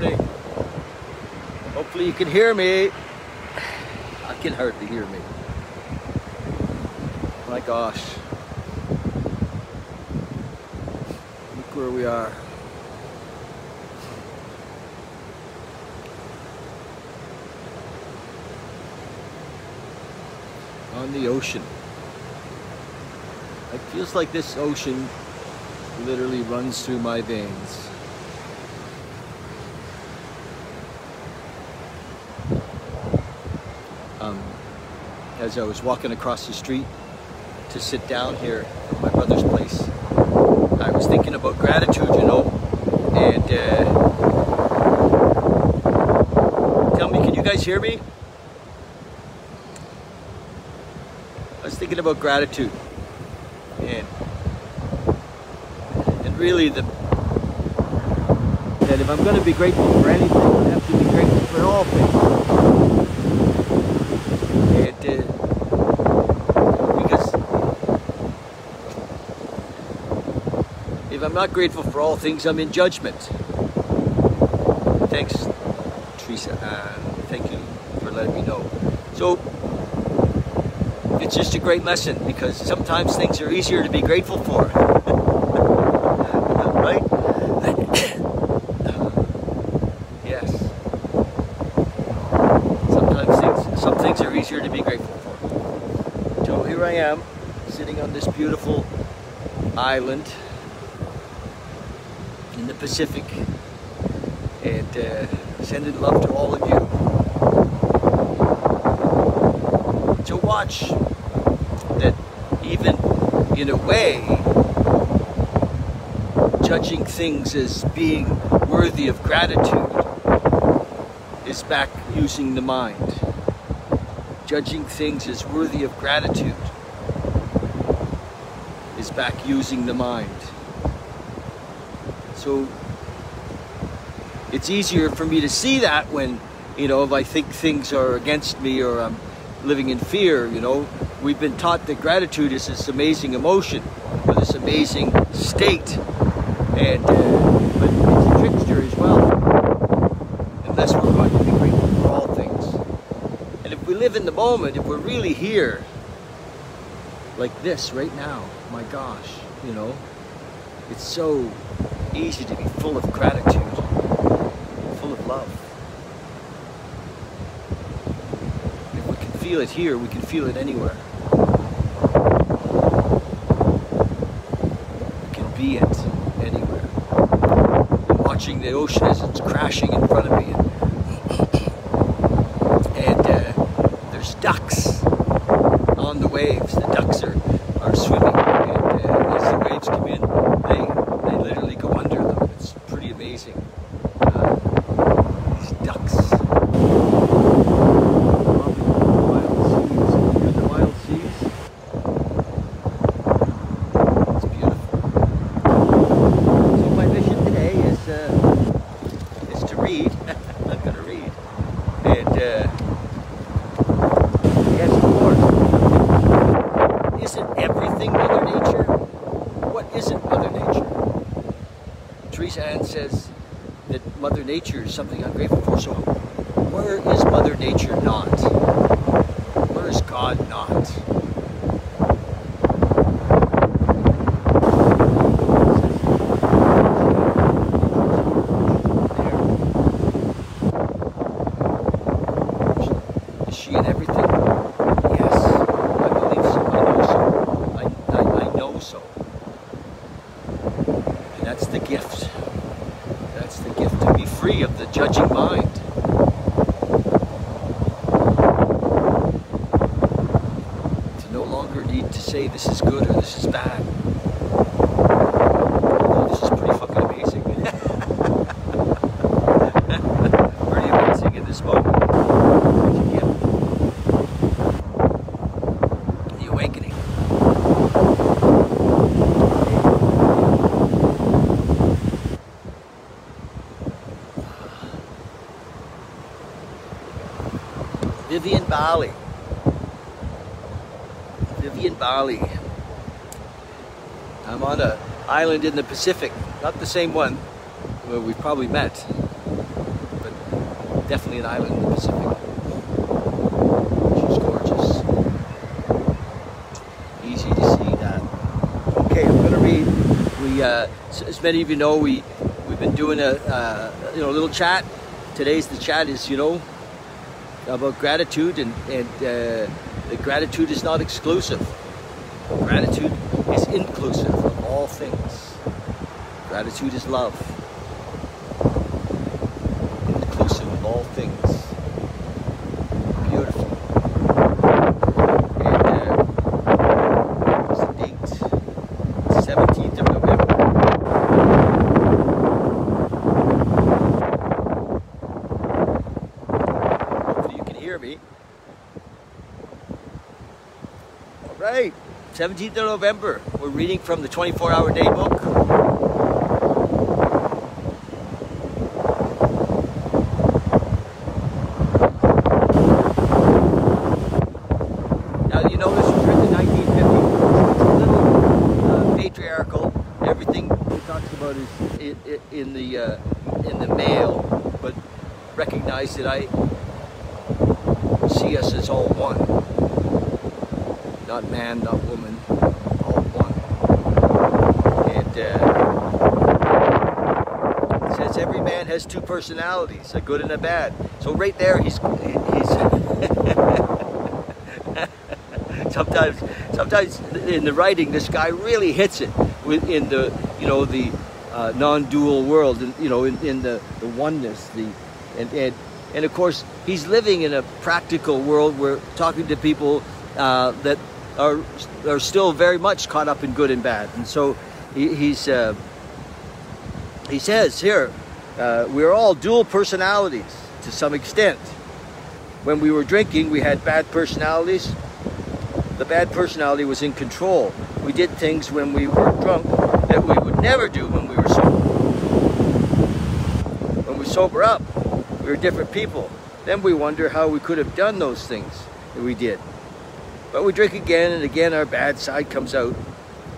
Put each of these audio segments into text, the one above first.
morning. Hopefully you can hear me. I can hardly hear me. My gosh. Look where we are. On the ocean. It feels like this ocean literally runs through my veins. As I was walking across the street to sit down here at my brother's place, I was thinking about gratitude, you know, and tell me, can you guys hear me? I was thinking about gratitude, and really that if I'm going to be grateful for anything, I have to be grateful for all things. Because if I'm not grateful for all things, I'm in judgment. Thanks, Teresa. Thank you for letting me know. So it's just a great lesson, because sometimes things are easier to be grateful for. Right? Yes. Sometimes some things are easier to be grateful for. So here I am, sitting on this beautiful island in the Pacific, and sending love to all of you. To watch that, even in a way, judging things as being worthy of gratitude is back using the mind. Judging things as worthy of gratitude is back using the mind. So it's easier for me to see that when, you know, if I think things are against me or I'm living in fear, you know. We've been taught that gratitude is this amazing emotion, or this amazing state, and but it's a trickster as well, unless we're going to be grateful for all things. And if we live in the moment, if we're really here, like this right now, my gosh, you know, it's so easy to be full of gratitude, full of love. If we can feel it here, we can feel it anywhere. We can be it anywhere. I'm watching the ocean as it's crashing in front of me, and there's ducks on the waves. The ducks are swimming, and as the waves come in, they literally go under them. It's pretty amazing. These ducks. Wild seas. It's beautiful. So my mission today is to read. I'm going to read. And yes, of course. Isn't everything Mother Nature? What isn't Mother Nature? Teresa Ann says that Mother Nature is something I'm grateful for. So where is Mother Nature not? Where is God not? Is she in everything? Yes, I believe so. I know so. I know so. And that's the gift. That's the gift, to be free of the judging mind. To no longer need to say this is good or this is bad. Oh, this is pretty fucking amazing. Pretty amazing in this moment. It's a gift. The awakening. Vivian Bali. Vivian Bali. I'm on an island in the Pacific, not the same one where we probably met. definitely an island in the Pacific, which is gorgeous. Easy to see that. Okay, I'm going to read. As many of you know, we've been doing a little chat. Today's the chat is about gratitude, and that gratitude is not exclusive. Gratitude is inclusive of all things. Gratitude is love. Inclusive of all things. Beautiful. And what's the date? 17th of November. Hopefully you can hear me. All right. 17th of November, we're reading from the 24-Hour Day book. Now, you know, this was written in 1950. It's a little patriarchal. Everything it talks about is in the male, but recognize that I see us as all one. Not man, not woman, all one. And it says every man has two personalities, a good and a bad. So right there, he's sometimes in the writing, this guy really hits it in the non-dual world, and in the oneness, and of course he's living in a practical world. We're talking to people that are still very much caught up in good and bad, and so he says here, we're all dual personalities to some extent. When we were drinking, we had bad personalities. The bad personality was in control. We did things when we were drunk that we would never do when we were sober. When we sober up, we're different people. Then we wonder how we could have done those things that we did. But we drink again, and again our bad side comes out.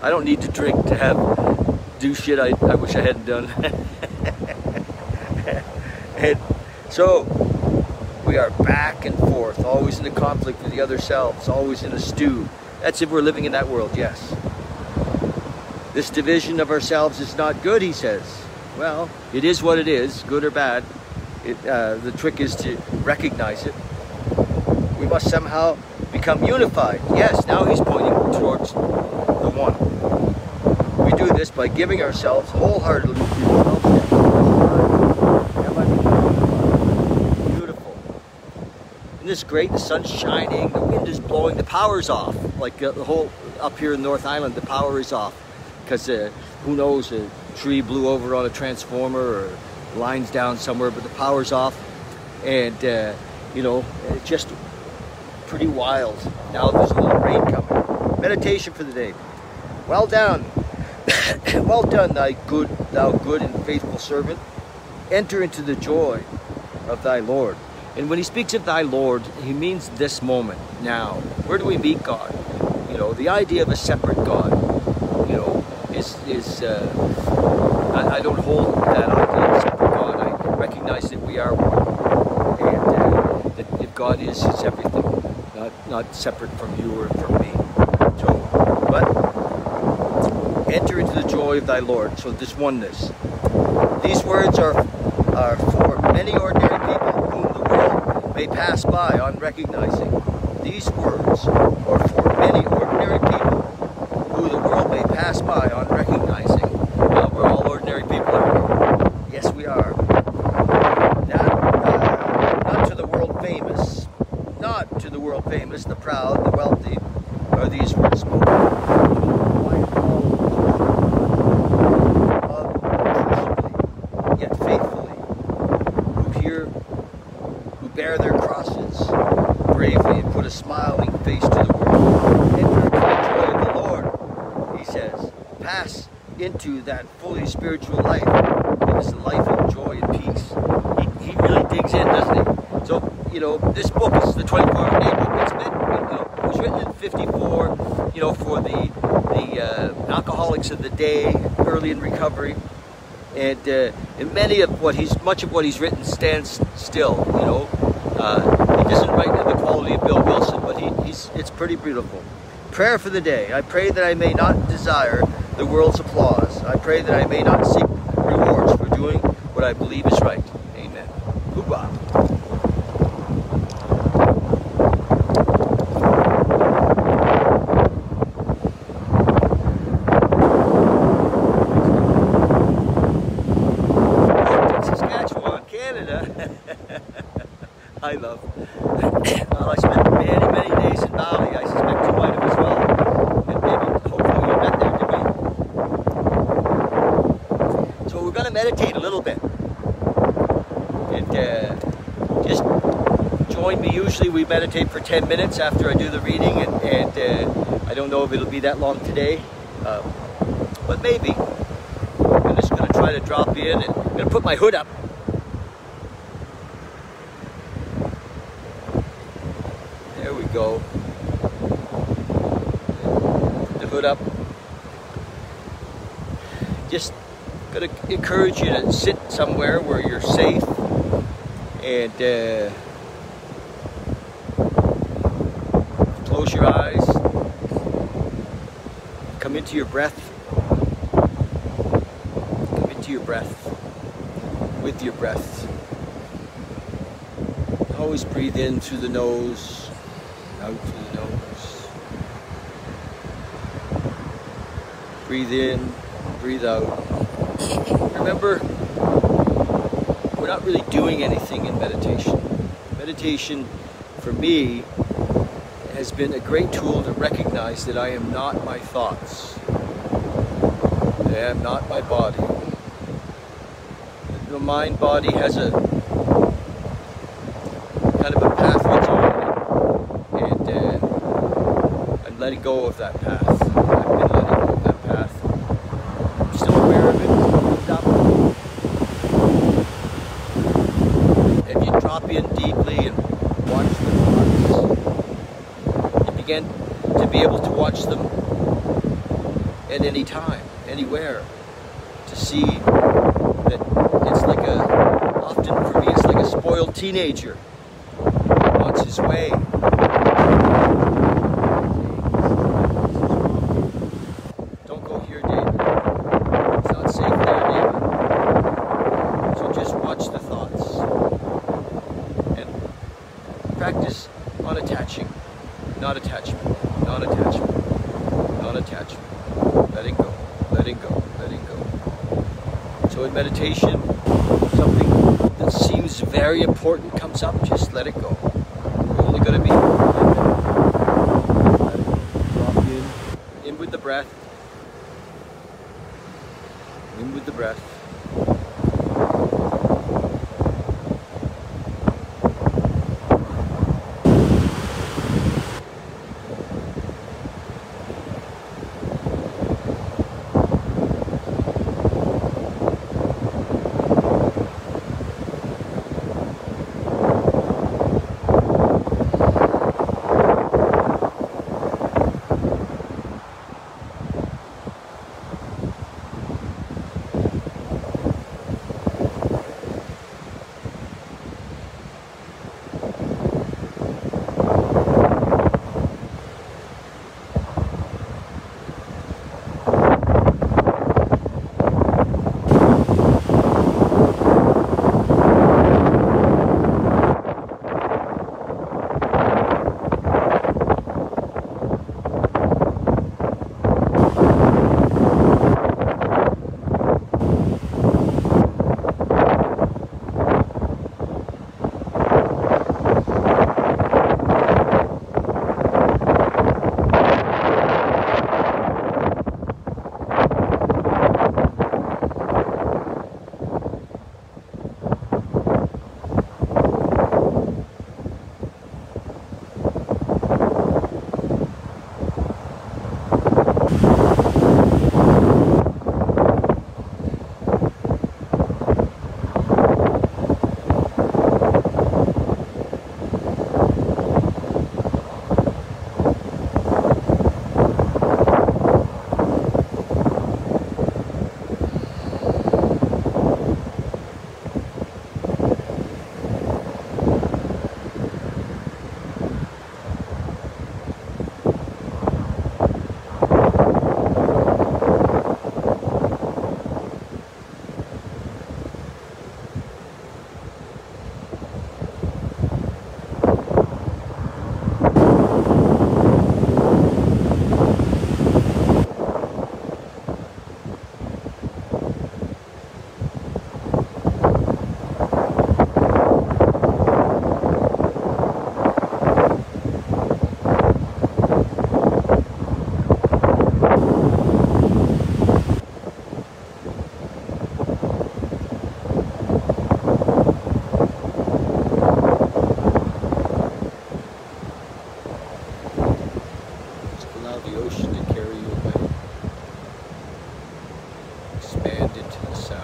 I don't need to drink to do shit I wish I hadn't done. And so we are back and forth, always in a conflict with the other selves, always in a stew. That's if we're living in that world, yes. This division of ourselves is not good, he says. Well, it is what it is, good or bad. The trick is to recognize it. We must somehow become unified. Yes, now he's pointing towards the one. We do this by giving ourselves wholeheartedly to self-centeredness. Beautiful. Isn't this great? The sun's shining, the wind is blowing, the power's off. Like the whole up here in North Island, the power is off because who knows, a tree blew over on a transformer or lines down somewhere, but the power's off, and it's just pretty wild. Now there's a little rain coming. Meditation for the day. Well done. Well done, thou good and faithful servant. Enter into the joy of thy Lord. And when he speaks of thy Lord, he means this moment, now. Where do we meet God? The idea of a separate God, is I don't hold that idea of a separate God. I recognize that we are one, and that God is everything. Not separate from you or from me. So, but enter into the joy of thy Lord. So this oneness. These words are for many ordinary people whom the world may pass by unrecognizing. These words are for many ordinary people who the world may pass by unrecognizing. Well, we're all ordinary people, aren't we? Yes, we are. Not to the world famous. Not to the world famous, the proud, the wealthy, are these words spoken. Love yet faithfully, who bear their crosses bravely and put a smiling face to the world. Enter into the joy of the Lord, he says. Pass into that fully spiritual life. It is a life of joy and peace. He really digs in, doesn't he? So, this book is the 24-Hour Day book. It was written in 54, for the alcoholics of the day, early in recovery. and much of what he's written stands still. You know, he doesn't write in the quality of Bill Wilson, but it's pretty beautiful. Prayer for the day. I pray that I may not desire the world's applause. I pray that I may not seek rewards for doing what I believe is right. Amen. Hoorah. Saskatchewan, Canada. I love. Well, I spent many, many days in Bali. I suspect you might have as well. And maybe, hopefully, we met there, did we? So we're going to meditate a little bit. And just join me. Usually we meditate for 10 minutes after I do the reading. And I don't know if it'll be that long today. But maybe. I'm just going to try to drop in. And I'm going to put my hood up. There we go. Put the hood up. Just going to encourage you to sit somewhere where you're safe and close your eyes. Come into your breath. Come into your breath. With your breath. Always breathe in through the nose, out through the nose. Breathe in, breathe out. Remember, we're not really doing anything in meditation. Meditation, for me, has been a great tool to recognize that I am not my thoughts. That I am not my body. The mind-body has a kind of a path of its own, and I'm letting go of that path. I've been letting go of that path. I'm still aware of it. If you drop in deeply and watch the thoughts, you begin to be able to watch them at any time, anywhere, to see that it's like often for me, it's like a spoiled teenager who wants his way. Don't go here, David. It's not safe there, David. So just watch the thoughts. And practice on attaching. Not attachment. Not attachment. Not attachment. Letting go. Letting go. Letting go. So in meditation, something that seems very important comes up, just let it go. We're only going to be drop in with the breath. In with the breath. expand into the sound.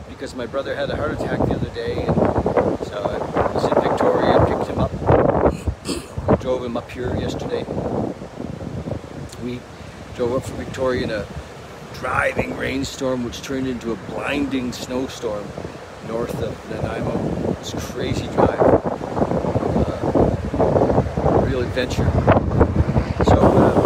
Because my brother had a heart attack the other day, and so I was in Victoria, picked him up, drove him up here yesterday. We drove up from Victoria in a driving rainstorm, which turned into a blinding snowstorm north of Nanaimo. It was a crazy drive, real adventure. So